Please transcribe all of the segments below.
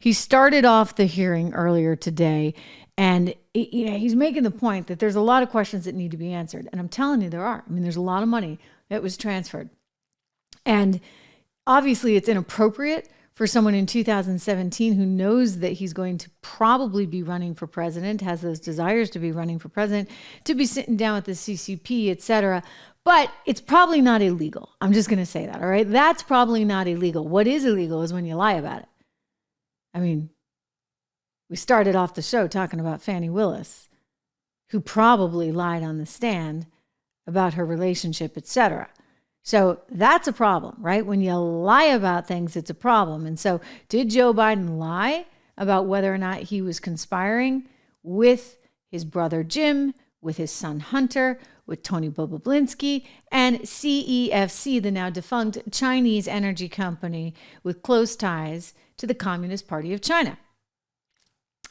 he started off the hearing earlier today, and he's making the point that there's a lot of questions that need to be answered. And I'm telling you, there are. I mean, there's a lot of money that was transferred. And obviously, it's inappropriate for someone in 2017 who knows that he's going to probably be running for president, has those desires to be running for president, to be sitting down with the CCP, et cetera. But it's probably not illegal. I'm just going to say that, all right? That's probably not illegal. What is illegal is when you lie about it. I mean, we started off the show talking about Fani Willis, who probably lied on the stand about her relationship, et cetera. So that's a problem, right? When you lie about things, it's a problem. And so did Joe Biden lie about whether or not he was conspiring with his brother Jim, with his son Hunter, with Tony Bobulinski, and CEFC, the now defunct Chinese energy company with close ties to the Communist Party of China?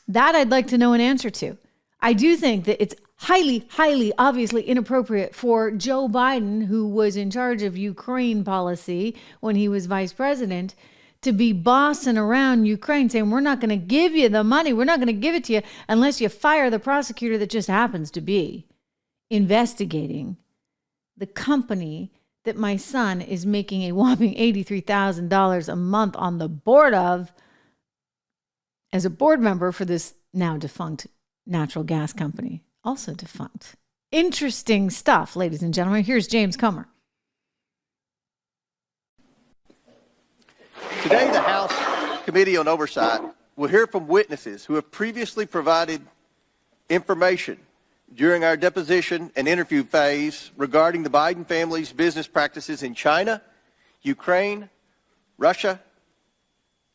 That I'd like to know an answer to. I do think that it's highly, highly, obviously inappropriate for Joe Biden, who was in charge of Ukraine policy when he was vice president, to be bossing around Ukraine saying, we're not going to give you the money. We're not going to give it to you unless you fire the prosecutor that just happens to be investigating the company that my son is making a whopping $83,000 a month on the board of as a board member for this now defunct natural gas company. Also defunct. Interesting stuff, ladies and gentlemen. Here's James Comer. Today, the House Committee on Oversight will hear from witnesses who have previously provided information during our deposition and interview phase regarding the Biden family's business practices in China, Ukraine, Russia,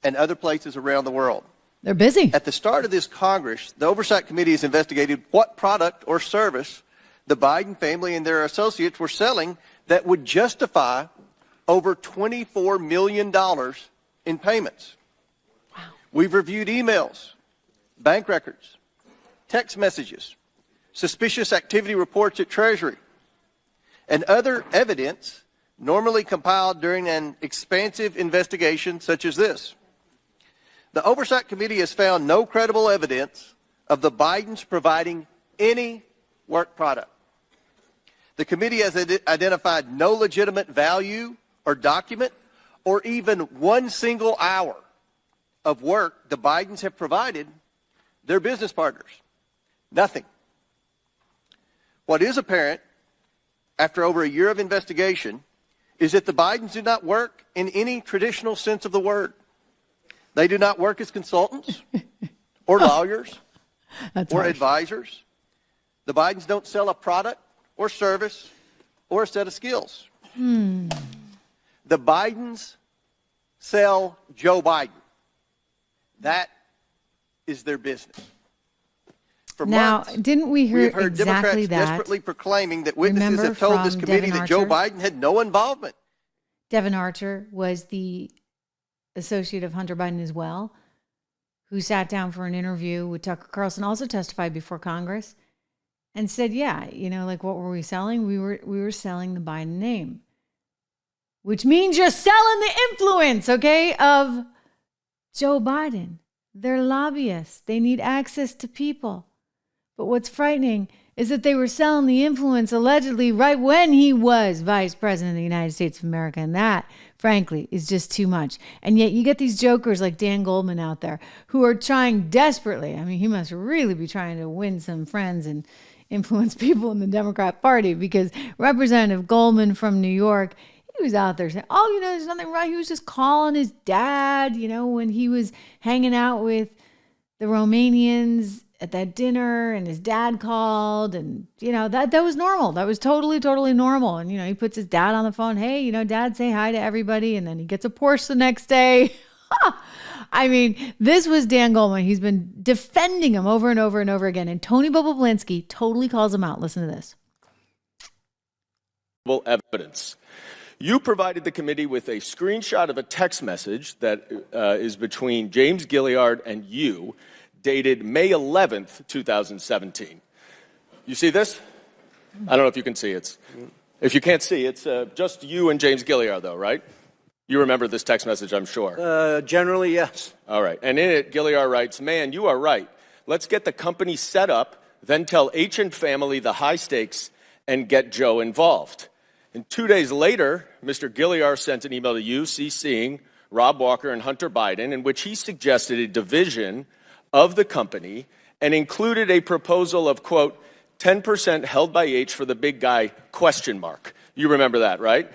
and other places around the world. They're busy. At the start of this Congress, the Oversight Committee has investigated what product or service the Biden family and their associates were selling that would justify over $24 million in payments. Wow. We've reviewed emails, bank records, text messages, suspicious activity reports at Treasury, and other evidence normally compiled during an expansive investigation such as this. The Oversight Committee has found no credible evidence of the Bidens providing any work product. The committee has identified no legitimate value or document or even one single hour of work the Bidens have provided their business partners. Nothing. What is apparent after over a year of investigation is that the Bidens do not work in any traditional sense of the word. They do not work as consultants or lawyers or advisors. The Bidens don't sell a product or service or a set of skills. The Bidens sell Joe Biden. That is their business. For now, months, didn't we hear we've heard exactly Democrats that? desperately proclaiming that witnesses have told this committee that Joe Biden had no involvement. Devin Archer was the associate of Hunter Biden as well, who sat down for an interview with Tucker Carlson, also testified before Congress, and said, yeah, like what were we selling? We were selling the Biden name, which means you're selling the influence, okay, of Joe Biden. They're lobbyists. They need access to people. But what's frightening is that they were selling the influence allegedly right when he was vice president of the United States of America. And that, frankly, is just too much. And yet you get these jokers like Dan Goldman out there who are trying desperately. I mean, he must really be trying to win some friends and influence people in the Democrat Party, because Representative Goldman from New York, he was out there saying, oh, there's nothing wrong. He was just calling his dad, when he was hanging out with the Romanians at that dinner, and his dad called, and that was normal. That was totally normal. And he puts his dad on the phone. Hey, dad, say hi to everybody. And then he gets a Porsche the next day. I mean, this was Dan Goldman. He's been defending him over and over and over again. And Tony Bobulinski totally calls him out. Listen to this. Evidence. You provided the committee with a screenshot of a text message that is between James Gilliard and you, dated May 11th, 2017. You see this? I don't know if you can see it. If you can't see, it's just you and James Gilliard, though, right? You remember this text message, I'm sure. Generally, yes. All right. And in it, Gilliard writes, "Man, you are right. Let's get the company set up, then tell H and family the high stakes and get Joe involved." And 2 days later, Mr. Gilliard sent an email to you, CCing Rob Walker and Hunter Biden, in which he suggested a division of the company and included a proposal of, quote, 10% held by H for the big guy, question mark. You remember that, right?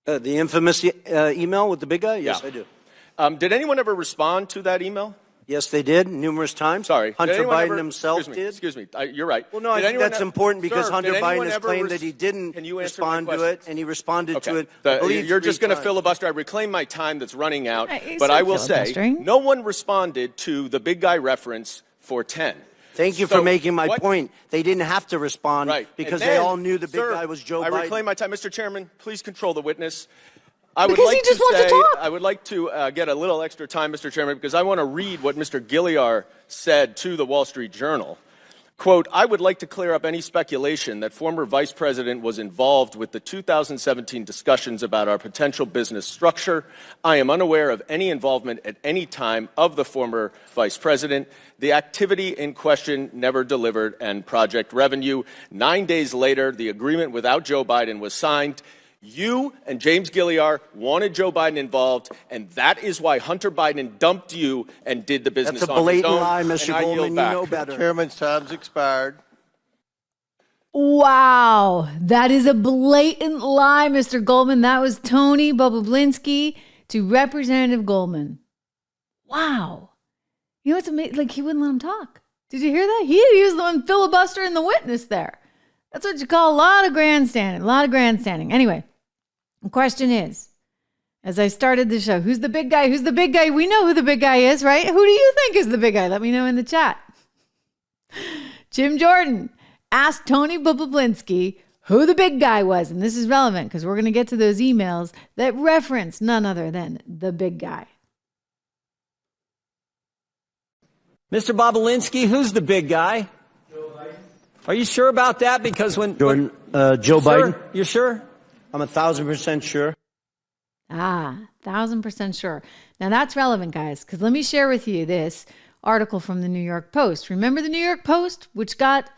The infamous email with the big guy? Yes, Yeah. I do. Did anyone ever respond to that email? Yes, they did, numerous times. Sorry. Hunter Biden himself did. Excuse me. You're right. Well, no, I think that's important because Sir, Hunter did Biden anyone has ever claimed that he didn't Can you answer my respond to it, questions? and he responded to Okay. it, I believe, You're just 3 going to times. filibuster. I reclaim my time that's running out. He's But not I will say, filibustering. no one responded to the big guy reference for 10. Thank you So for making my what- point. They didn't have to respond Right. because And they then, all knew the big sir, guy was Joe I Biden. reclaim my time. Mr. Chairman, please control the witness. I would Because like he just to wants to say, talk. I would like to get a little extra time, Mr. Chairman, because I want to read what Mr. Gilliard said to the Wall Street Journal. Quote, "I would like to clear up any speculation that former Vice President was involved with the 2017 discussions about our potential business structure. I am unaware of any involvement at any time of the former Vice President. The activity in question never delivered and project revenue. 9 days later, the agreement without Joe Biden was signed. You and James Gilliard wanted Joe Biden involved, and that is why Hunter Biden dumped you and did the business That's a on his blatant own. lie, And Mr. I yield Goldman. You back. know better. Chairman's time's expired. Wow, that is a blatant lie, Mr. Goldman. That was Tony Bobulinski to Representative Goldman. Wow. You know what's amazing? Like, he wouldn't let him talk. Did you hear that? He was the one filibustering the witness there. That's what you call a lot of grandstanding. Anyway, the question is, as I started the show, who's the big guy? Who's the big guy? We know who the big guy is, right? Who do you think is the big guy? Let me know in the chat. Jim Jordan asked Tony Bobulinski who the big guy was. And this is relevant because we're going to get to those emails that reference none other than the big guy. Mr. Bobulinski, who's the big guy? Joe Biden. Are you sure about that? Because when Jordan, Joe Biden? You're sure? I'm 1,000% sure. 1,000% sure. Now that's relevant, guys, because let me share with you this article from the New York Post. Remember the New York Post, which got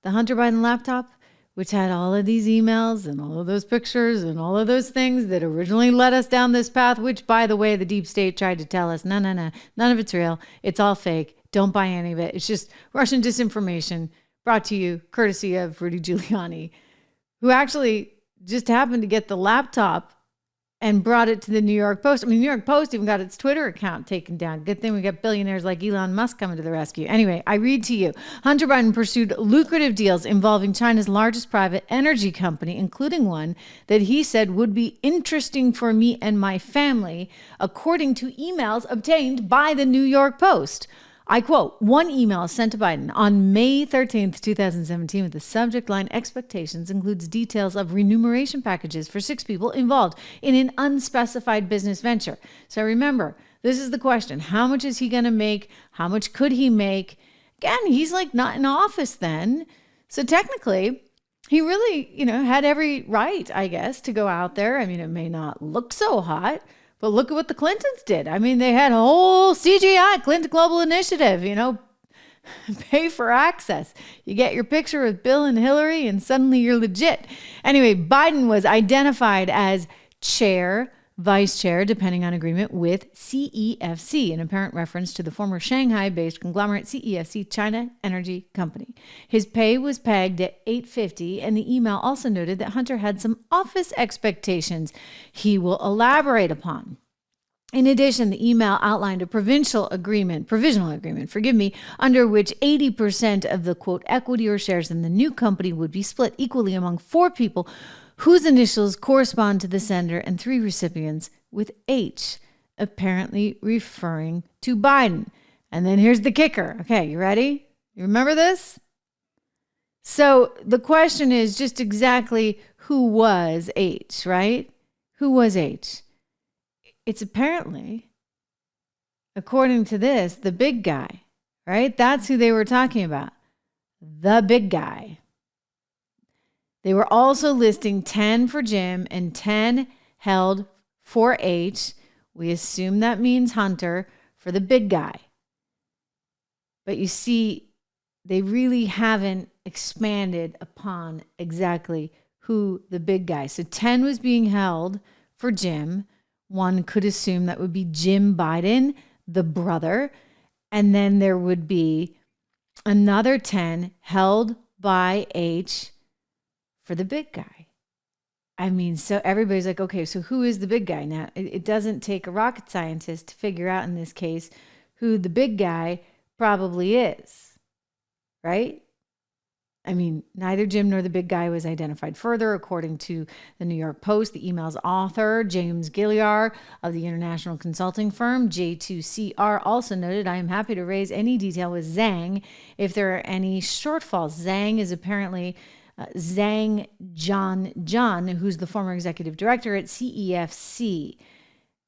the Hunter Biden laptop, which had all of these emails and all of those pictures and all of those things that originally led us down this path, which, by the way, the deep state tried to tell us, no, none of it's real. It's all fake. Don't buy any of it. It's just Russian disinformation brought to you courtesy of Rudy Giuliani, who actually just happened to get the laptop and brought it to the New York Post. I mean, the New York Post even got its Twitter account taken down. Good thing we got billionaires like Elon Musk coming to the rescue. Anyway, I read to you. Hunter Biden pursued lucrative deals involving China's largest private energy company, including one that he said would be interesting for me and my family, according to emails obtained by the New York Post. I quote, one email sent to Biden on May 13th, 2017 with the subject line expectations includes details of remuneration packages for 6 people involved in an unspecified business venture. So remember, this is the question. How much is he going to make? How much could he make? Again, he's like not in office then. So technically, he really, had every right, I guess, to go out there. I mean, it may not look so hot, but look at what the Clintons did. I mean, they had a whole CGI, Clinton Global Initiative, pay for access. You get your picture with Bill and Hillary and suddenly you're legit. Anyway, Biden was identified as chair, vice chair, depending on agreement with CEFC, an apparent reference to the former Shanghai-based conglomerate CEFC China Energy Company. His pay was pegged at $850, and the email also noted that Hunter had some office expectations he will elaborate upon. In addition, the email outlined a provisional agreement, under which 80% of the, quote, equity or shares in the new company would be split equally among 4 people whose initials correspond to the sender and 3 recipients, with H apparently referring to Biden. And then here's the kicker. Okay, you ready? You remember this? So the question is just exactly who was H, right? Who was H? It's apparently, according to this, the big guy, right? That's who they were talking about. The big guy. They were also listing 10 for Jim and 10 held 4H. We assume that means Hunter for the big guy. But you see, they really haven't expanded upon exactly who the big guy. So 10 was being held for Jim. One could assume that would be Jim Biden, the brother. And then there would be another 10 held by H for the big guy. I mean, so everybody's like, okay, so who is the big guy? Now, it doesn't take a rocket scientist to figure out in this case who the big guy probably is, right? I mean, neither Jim nor the big guy was identified further. According to the New York Post, the email's author, James Gilliard of the international consulting firm J2CR, also noted, I am happy to raise any detail with Zhang if there are any shortfalls. Zhang is apparently Zhang John, who's the former executive director at CEFC.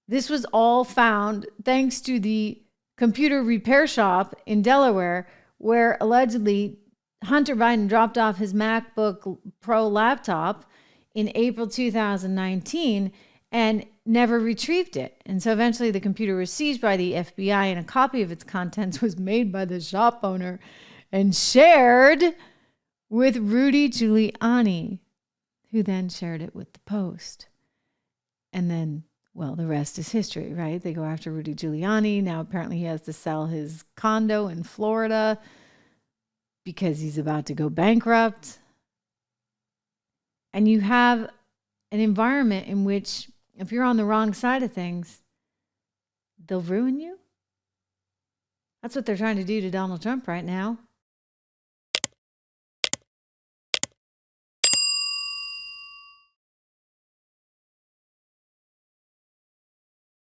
This was all found thanks to the computer repair shop in Delaware, where allegedly Hunter Biden dropped off his MacBook Pro laptop in April 2019 and never retrieved it. And so eventually the computer was seized by the FBI and a copy of its contents was made by the shop owner and shared with Rudy Giuliani, who then shared it with the Post. And then, well, the rest is history, right? They go after Rudy Giuliani. Now apparently he has to sell his condo in Florida because he's about to go bankrupt. And you have an environment in which, if you're on the wrong side of things, they'll ruin you. That's what they're trying to do to Donald Trump right now.